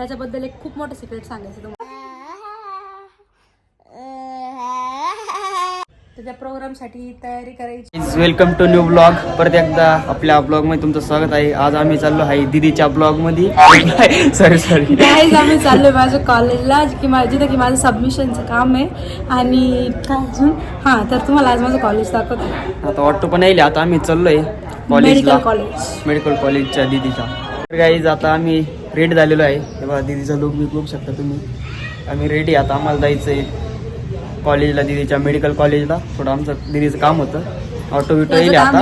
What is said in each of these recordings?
त्याच्याबद्दल एक खूप मोठं सिक्रेट सांगायचं तुम्हाला. त्या प्रोग्रामसाठी तयारी करायची. Welcome to new blog. परत एकदा आपल्या ब्लॉग मध्ये तुमचं स्वागत आहे. आज आम्ही चाललो आहे दीदीच्या ब्लॉग मध्ये. सॉरी गाईज, आम्ही चाललोय माझ्या कॉलेजला जिथं की माझं सबमिशनचं काम आहे. आणि काय अजून तर तुम्हाला आज माझं कॉलेज दाखवतो. आता ऑटो पण येईल. आता आम्ही चाललोय कॉलेजला, मेडिकल कॉलेजच्या दीदीच्या. तर गाईज आता आम्ही रेडी झालेलो आहे. तेव्हा दीदीचा लुक मी बघू शकता तुम्ही. आम्ही रेडी. आता आम्हाला जायचं आहे कॉलेजला, दीदीच्या मेडिकल कॉलेजला. थोडं आमचं दीदीचं काम होतं. ऑटो विटो येईल आता.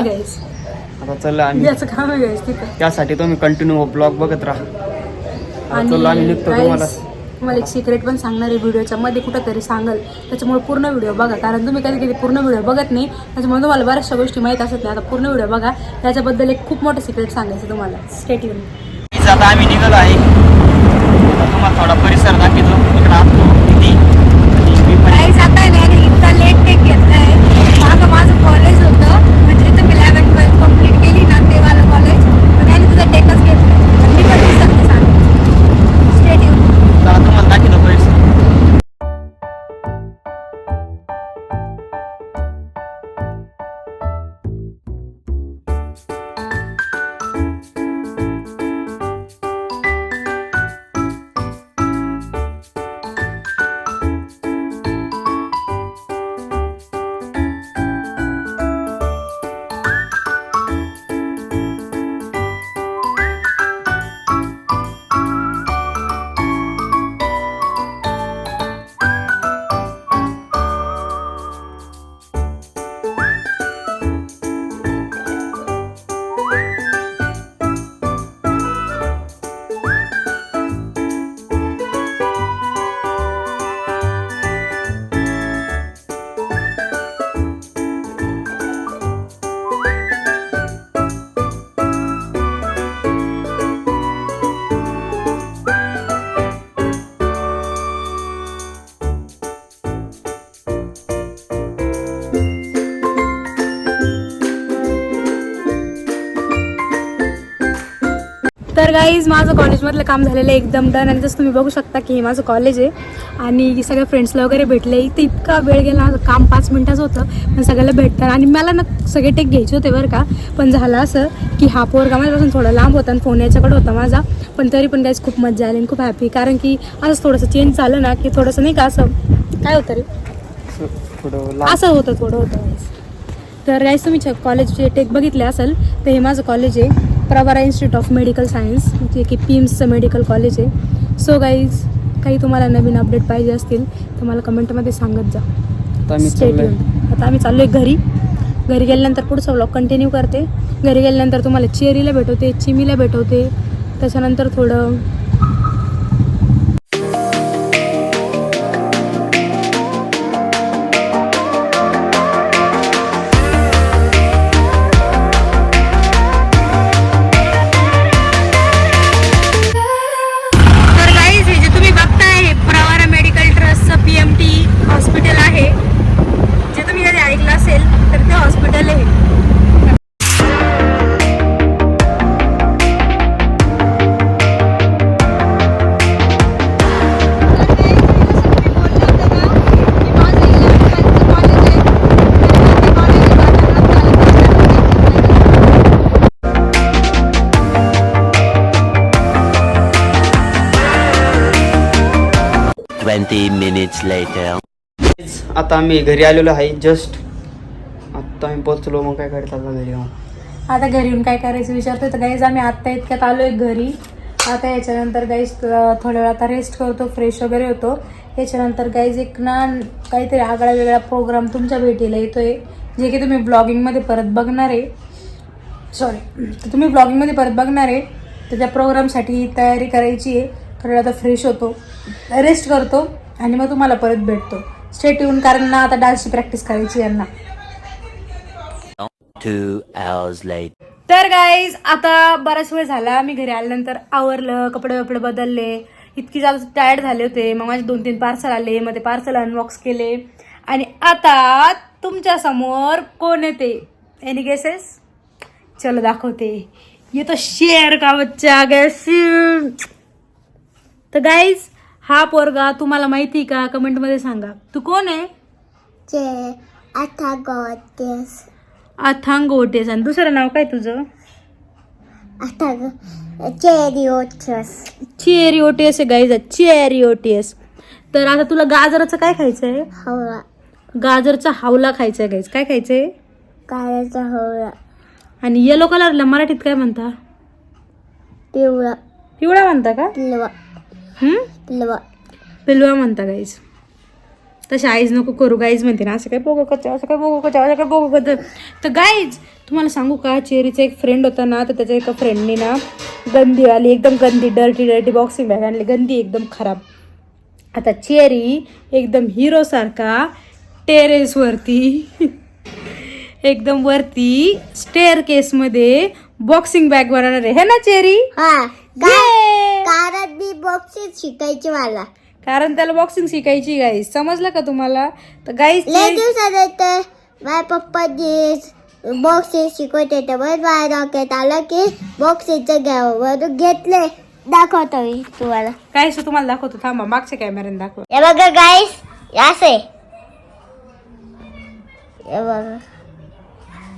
आता चला आम्ही काम आहे त्यासाठी तुम्ही कंटिन्यू ब्लॉग बघत राहा. चला आम्ही निघतो. तुम्हाला एक सिक्रेट पण सांगणार आहे व्हिडिओच्या मध्ये कुठंतरी सांगल. त्याच्यामुळे पूर्ण व्हिडिओ बघा, कारण तुम्ही कधी कधी पूर्ण व्हिडिओ बघत नाही. त्याच्यामुळे तुम्हाला बऱ्याचशा गोष्टी माहीत असत नाही. आता पूर्ण व्हिडिओ बघा, त्याच्याबद्दल एक खूप मोठं सिक्रेट सांगायचं तुम्हाला. Stay tune. आता आम्ही निघालो आहे. तुम्हाला थोडा परिसर दाखवतो. इतका लेट टेक घेतलाय. मागं माझं कॉलेज होतं, म्हणजे इथं मी 11th कंप्लीट केली ना, ते वाला कॉलेज. पण त्याने तुझं टेकच घेतलं. मी पण दिसत सांग. Stay tune. तुम्हाला दाखवतो परिसर. तर गाईज, माझं कॉलेजमधलं काम झालेलं आहे एकदम डन. आणि जसं तुम्ही बघू शकता की हे माझं कॉलेज आहे. आणि सगळ्या फ्रेंड्सला वगैरे भेटले. इथे इतका वेळ गेला. काम 5 मिनिटाचं होतं, पण सगळ्याला भेटतात. आणि मला ना सगळे टेक घ्यायचे होते बरं का. पण झालं असं की हा पोरगा माझ्यापासून थोडा लांब होता आणि फोन याच्याकडे होता माझा. पण तरी पण गाईज खूप मजा आली आणि खूप हॅपी. कारण की असं थोडंसं चेंज झालं ना की थोडंसं नाही का, असं काय होतं रे, असं होतं थोडं होतं. तर गाईज, तुम्ही कॉलेजचे टेक बघितले असेल तर हे माझं कॉलेज आहे, Pravara institute of medical science, जे की PIMSचं मेडिकल कॉलेज आहे. सो गाईज, काही तुम्हाला नवीन अपडेट पाहिजे असतील तर मला कमेंटमध्ये सांगत जा. आता आम्ही चाललो आहे घरी. घरी गेल्यानंतर पुढचा व्लॉग कंटिन्यू करते. घरी गेल्यानंतर तुम्हाला चेरीला भेटवते, चिमीला भेटवते. त्याच्यानंतर थोडं हॉस्पिटल आहे. जे तुम्ही कधी ऐकलं असेल तर ते हॉस्पिटल आहे. आता आम्ही घरी आलेलो आहे. जस्ट आता आम्ही पोहोचलो. मग काय करत आता घरी येऊन? आता घरी येऊन काय करायचं विचारतोय. तर गाईज, आम्ही आत्ता इतक्यात आलोय घरी. आता याच्यानंतर गाईज थोड्या वेळ आता रेस्ट करतो, फ्रेश वगैरे होतो. याच्यानंतर गाईज एक ना काहीतरी आगळा वेगळा प्रोग्राम तुमच्या भेटीला येतोय, जे की तुम्ही ब्लॉगिंगमध्ये परत बघणार आहे. तुम्ही ब्लॉगिंगमध्ये परत बघणार आहे. तर त्या प्रोग्रामसाठी तयारी करायची आहे. थोड्या वेळ आता फ्रेश होतो, रेस्ट करतो आणि मग तुम्हाला परत भेटतो. स्टे ट्यून, कारण ना आता डान्सची प्रॅक्टिस करायची यांना. 2 hours later. तर गाईज, आता बराच वेळ झाला. मी घरी आल्यानंतर आवरलं, कपडे वपडे बदलले. इतकी जास्त टायर्ड झाले होते. मग माझे 2-3 पार्सल आले. मग ते पार्सल अनबॉक्स केले. आणि आता तुमच्या समोर कोण येते? Any guesses? चलो दाखवते. ये तो शेर का बच्चा. तर गाईज हा पोरगा तुम्हाला माहिती का? कमेंटमध्ये सांगा. तू कोण आहे? अथांग गोटेस. आणि दुसरं नाव काय तुझं? चेरिओटियस आहे गाईज, चेरिओटियस. तर आता तुला गाजराचं काय खायचंय? गाजरचा हावला खायचंय गाईज. काय खायचंय? गाजरचा हावला. आणि येलो कलरला मराठीत काय म्हणता? पिवळा. पिवळा म्हणता का? पिलवा. पिलवा म्हणता गाईज. तशी आईज नको करू गाईज म्हणते ना, असं काय बोगो कच्चा, असं काय बोगो कच्चा, असं काय बोगो कच्चा. तर गाईज तुम्हाला सांगू का, चेरीचा एक फ्रेंड होता ना, तर त्याच्या एका फ्रेंडने ना गंदी आली, एकदम गंदी डर्टी बॉक्सिंग बॅग आणली, गंदी एकदम खराब. आता चेरी एकदम हिरो सारखा टेरेसवरती एकदम वरती स्टेअर केस मध्ये बॉक्सिंग बॅग बनवणार आहे ना चेरी? कारण मी बॉक्सिंग शिकायची मला. कारण त्याला बॉक्सिंग शिकायची गाईज. समजलं का तुम्हाला? तर गाईज लय दिवसात माझ्या पप्पा बॉक्सिंग शिकवत होते. माझ्या डोक्यात आलं की बॉक्सिंगचं घ्यावं, घेतले. दाखवतो मी तुम्हाला. काय तुम्हाला दाखवतो, थांबा मागच्या कॅमेऱ्याने दाखव. हे बघा गाईस, असे हे बघा,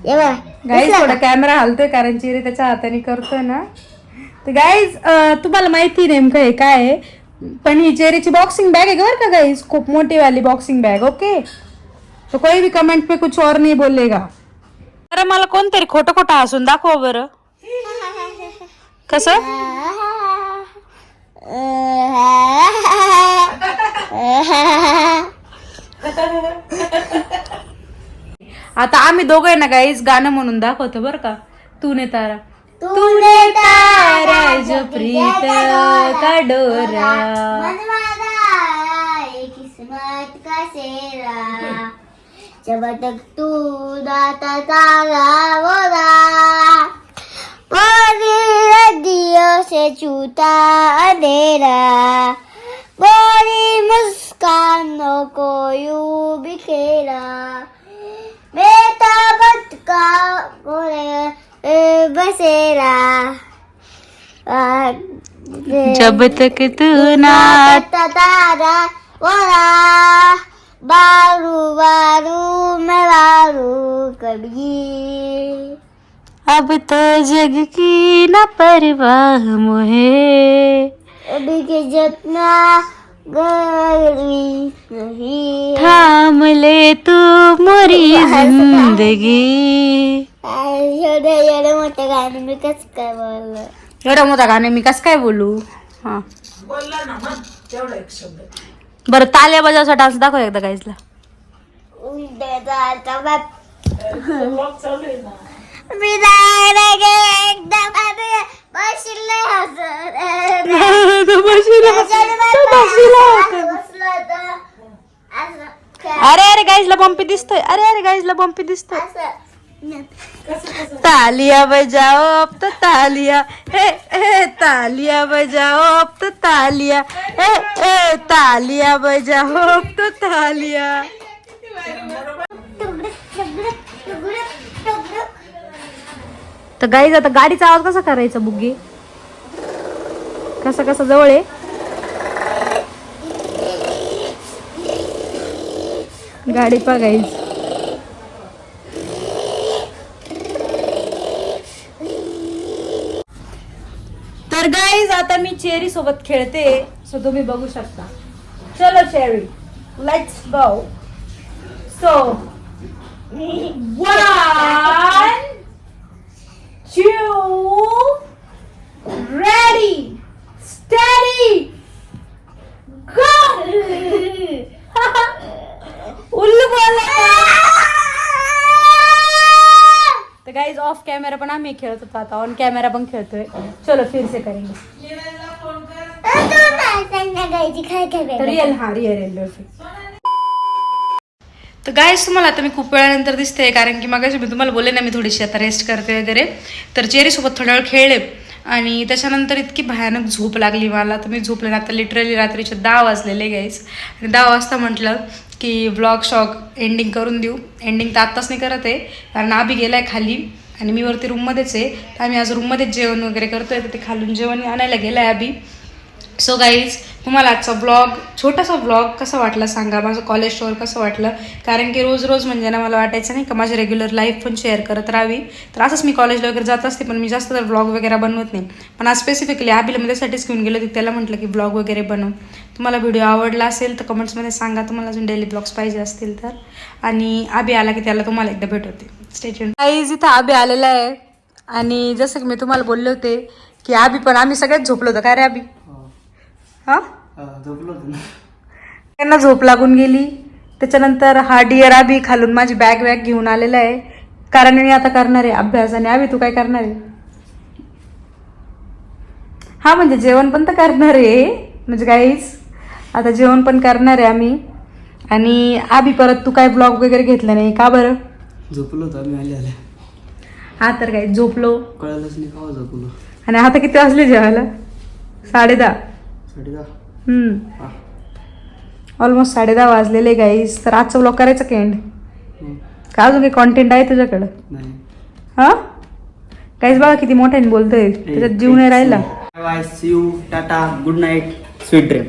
हे बघा गाईज थोडा कॅमेरा हलतोय कारण चेरी त्याच्या हाताने करतोय ना. तर गाईज तुम्हाला माहिती नेमकं आहे काय आहे, पण ही चेरीची बॉक्सिंग बैग है बरं का गाइस, खूप मोटी वाली बॉक्सिंग बैग. ओके, तो कोई भी कमेंट पे कुछ और नहीं बोलेगा. अरे मला कोणतरी खोटं खोटं हसून दाखव बरं. कसं? आता आम्ही दोघं ना गाईस गाणं म्हणून दाखवतो बरं का. तूने तारा तूने तारा जो प्रीत का डोरा, किस्मत का सेरा, जब तक तू दाता तारा बोला, बोली नदियों से छूटा अंधेरा, बोली मुस्कानों को यूं बिखेरा, बेताबत का बोले बसेरा, जब तक तू ना तारा बोला, बारू बारू मैं बारू कभी, अब तो जग की न परवाह मोहे, अभी के जितना गर्मी नहीं, थाम ले तू मोरी जिंदगी. एवढे मोठे गाणे मी कसं काय बोललं. एवढा मोठा गाणे मी कसं काय बोलू. हा बरं, ताल्या बजावचा डान्स दाखव एकदा गाईजला. मी एकदम बसले अरे अरे गाईजला बंपी दिसतोय. अरे अरे गाईजला बंपी दिसतोय. तालिया बजाओ अब तो तालिया, ए तालिया बजाओ अब तो तालिया, ए तालिया बजाओ अब तो तालिया. तर गाईज आता गाडीचा आवाज कसा करायचा बुग्गी, कसा कसा जवळ आहे. गाडी पा गाईज. तर गाईज आता मी चेरी सोबत खेळते, सो तुम्ही बघू शकता. चलो cherry, let's go. So 1 2 ready steady go. उल्लू बोला. तर गाइज ऑफ कॅमेरा पण आम्ही खेळत होतो, आता ऑन कॅमेरा पण खेळतोय. चलो फिर से करेंगे. रिअल हा रिअल. तर गाईज तुम्हाला आता मी खूप वेळानंतर दिसते, कारण की मगाशी मी तुम्हाला बोलले ना मी थोडीशी आता रेस्ट करते वगैरे. तर चेरीसोबत थोडा वेळ खेळले आणि त्याच्यानंतर इतकी भयानक झोप लागली मला, तर मी झोपले ना. आता लिटरली रात्रीचे 10 वाजलेले गाईज. आणि 10 वाजता म्हटलं की व्लॉग शॉग एंडिंग करून देऊ. एंडिंग तर आत्ताच नाही करत आहे, कारण आभी गेला आहे खाली आणि मी वरती रूममध्येच आहे. तर आम्ही आज रूममध्येच जेवण वगैरे करतोय. तर ते खालून जेवण आणायला गेलं आहे आभी. सो गाईज तुम्हाला आजचा ब्लॉग छोटासा ब्लॉग कसा वाटला सांगा, माझं कॉलेज टूर कसं वाटलं. कारण की रोज रोज म्हणजे ना मला वाटायचं नाही का माझी रेग्युलर लाईफ पण शेअर करत राहावी. तर असंच मी कॉलेजला वगैरे जात असते, पण मी जास्त तर ब्लॉग वगैरे बनवत नाही. पण आज स्पेसिफिकली आबीला मी त्यासाठीच घेऊन गेलो होती, त्याला म्हटलं की ब्लॉग वगैरे बनव. तुम्हाला व्हिडिओ आवडला असेल तर कमेंट्समध्ये सांगा, तुम्हाला अजून डेली ब्लॉग्स पाहिजे असतील तर. आणि आबी आला की त्याला तुम्हाला एकदा भेटवते. Stay tune. गाईज इथं आबी आलेला आहे आणि जसं की मी तुम्हाला बोलले होते की आबी पण आम्ही सगळ्यात झोपलो होतो. काय रे आबी? हा झोपलो होतो ना. त्यांना झोप लागून गेली. त्याच्यानंतर हा डिअर आबी खालून माझी बॅग घेऊन आलेला आहे, कारण मी आता करणार आहे अभ्यास. आणि आबी तू काय करणार आहे? हा म्हणजे जेवण पण तर करणार आहे, म्हणजे गाईज आता जेवण पण करणार आहे आम्ही. आणि आबी परत तू काय ब्लॉग वगैरे घेतला नाही का बरं? झोपलो होतो आम्ही आले. हा तर काय झोपलो, कळलंच नाही का झोपलो. आणि आता किती वाजले जेवायला? 10:30. 10:30. ऑलमोस्ट 10:30 वाजलेले गाईज. तर आजचा ब्लॉग करायचा की एंड का अजून काही कॉन्टेंट आहे तुझ्याकडं? नाही. हा गाईज बघा किती मोठ्याने बोलतोय, त्याच्यात जीव नाही राहिला. Bye, see you, tata, good night, sweet dream.